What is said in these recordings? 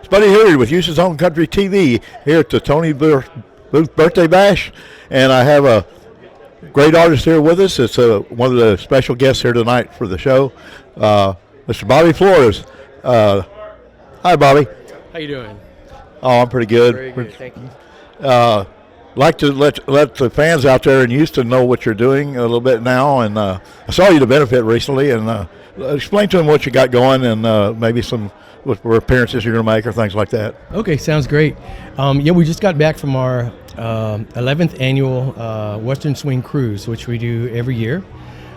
It's Buddy Hilliard with Houston's Home Country TV here at the Tony Booth Birthday Bash, and I have a great artist here with us. It's one of the special guests here tonight for the show, Mr. Bobby Flores. Hi, Bobby. How you doing? Oh, I'm pretty good. Very good, thank you. Like to let the fans out there in Houston know what you're doing a little bit now, and I saw you to Benefit recently, and explain to them what you got going and maybe some what appearances you're going to make or things like that. Okay, sounds great. We just got back from our 11th annual Western Swing Cruise, which we do every year.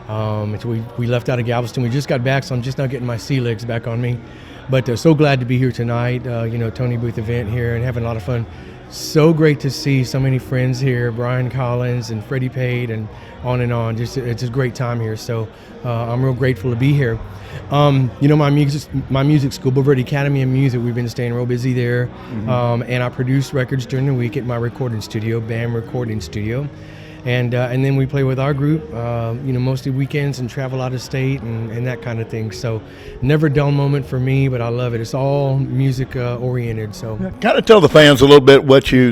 We left out of Galveston. We just got back, so I'm just now getting my sea legs back on me. But so glad to be here tonight, Tony Booth event here and having a lot of fun. So great to see so many friends here, Brian Collins and Freddie Pate and on and on. It's a great time here, so I'm real grateful to be here. My music school, Boverde Academy of Music, we've been staying real busy there. Mm-hmm. And I produce records during the week at my recording studio, BAM Recording Studio. And then we play with our group, mostly weekends and travel out of state and that kind of thing. So never a dull moment for me, but I love it. It's all music oriented. So kind of tell the fans a little bit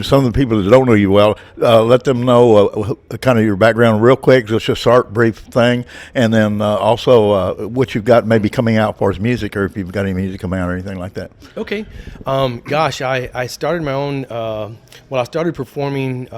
some of the people that don't know you well, let them know kind of your background real quick, just a short, brief thing, and then also what you've got maybe coming out for as music, or if you've got any music coming out or anything like that. Okay. I started my own, I started performing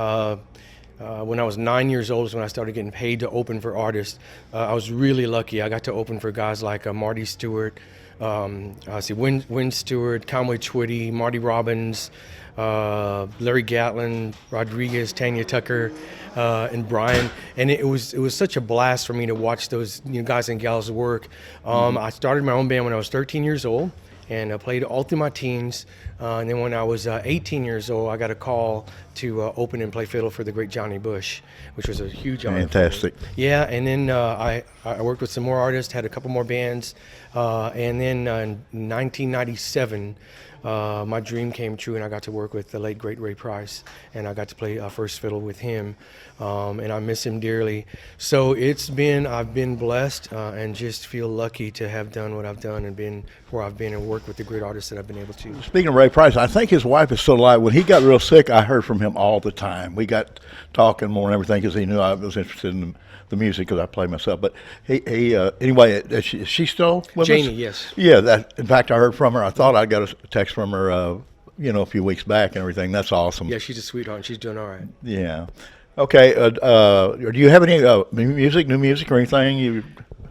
when I was 9 years old is when I started getting paid to open for artists. I was really lucky. I got to open for guys like Marty Stewart, Wynn Stewart, Conway Twitty, Marty Robbins, Larry Gatlin, Rodriguez, Tanya Tucker, and Brian. And it was such a blast for me to watch those guys and gals work. I started my own band when I was 13 years old. And I played all through my teens. And then when I was 18 years old, I got a call to open and play fiddle for the great Johnny Bush, which was a huge honor. Fantastic. Yeah, and then I worked with some more artists, had a couple more bands. And then in 1997, my dream came true, and I got to work with the late, great Ray Price. And I got to play first fiddle with him. And I miss him dearly. So I've been blessed and just feel lucky to have done what I've done and been where I've been and worked with the great artists that I've been able to. Speaking of Ray Price, I think his wife is still alive. When he got real sick, I heard from him all the time. We got talking more and everything because he knew I was interested in the music because I play myself. But anyway, is she still with Janie, us? Yes. Yeah, in fact, I heard from her. I thought I got a text from her, a few weeks back and everything. That's awesome. Yeah, she's a sweetheart and she's doing all right. Yeah. Okay. Do you have any new music or anything?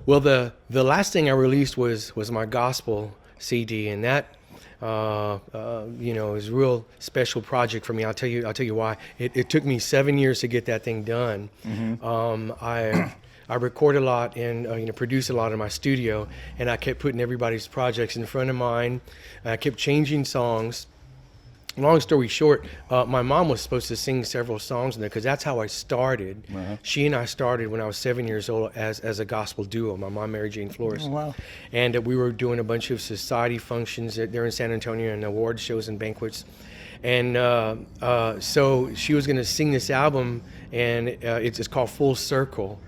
Well, the last thing I released was my gospel CD, and that is a real special project for me. I'll tell you why. It took me 7 years to get that thing done. Mm-hmm. I record a lot and produce a lot in my studio, and I kept putting everybody's projects in front of mine. I kept changing songs. Long story short, my mom was supposed to sing several songs in there because that's how I started. Uh-huh. She and I started when I was 7 years old as a gospel duo. My mom, Mary Jane Flores. Oh, wow. And we were doing a bunch of society functions there in San Antonio and award shows and banquets. And so she was going to sing this album, and it's called Full Circle.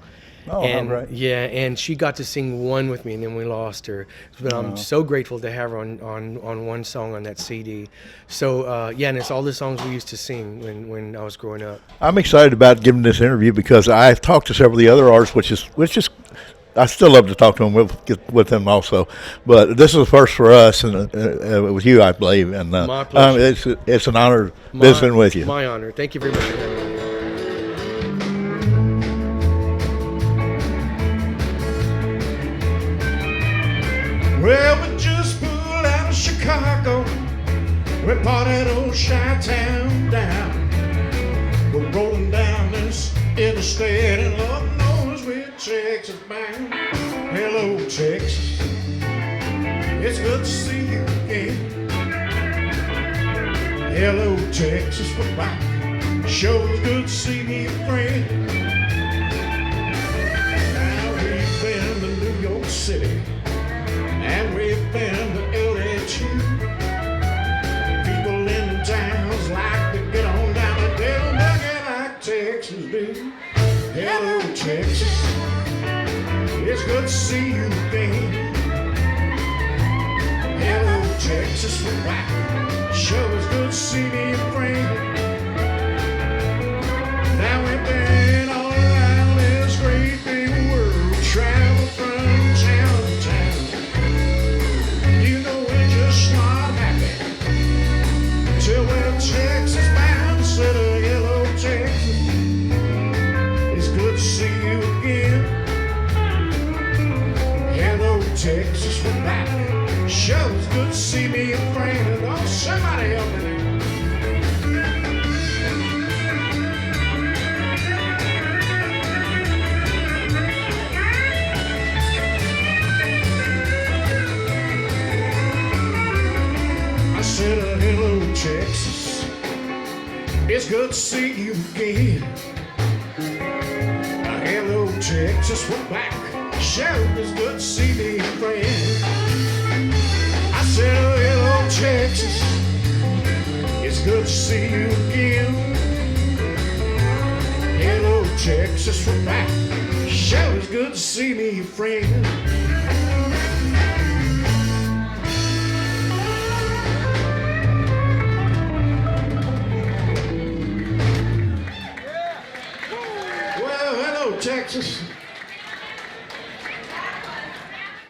Oh, and, right. Yeah, and she got to sing one with me, and then we lost her. But I'm so grateful to have her on one song on that CD. So, and it's all the songs we used to sing when I was growing up. I'm excited about giving this interview because I've talked to several of the other artists, which is I still love to talk to them with them also. But this is the first for us, and with you, I believe. And my pleasure. It's an honor visiting with you. My honor. Thank you very much for having me. Well, we just pulled out of Chicago. We bought that old Chi-Town down. We're rolling down this interstate, and Lord knows we're Texas bound. Hello, Texas. It's good to see you again. Hello, Texas, we're back. Sure is good to see you, friend. Now we've been to New York City, and we've been to LA too. People in the towns like to get on down the Devil Bucket like Texas do. Hello, Texas. It's good to see you again. Hello, Texas, we're back. Sure was good to see me, friend. Now we've been all around this great big world, travel from town to town. You know we're just not happy till we're Texas bound, instead of yellow Texas. It's good to see you again. Hello, Texas, we're back. Sure it's good to see me, a friend. Oh, somebody help me now. I said, hello, Texas. It's good to see you again. Hello, Texas, we're back. Sure, it's good to see me, friend. I said, hello, Texas. It's good to see you again. Hello, Texas, we're back. Sure, it's good to see me, friend. Well, hello, Texas.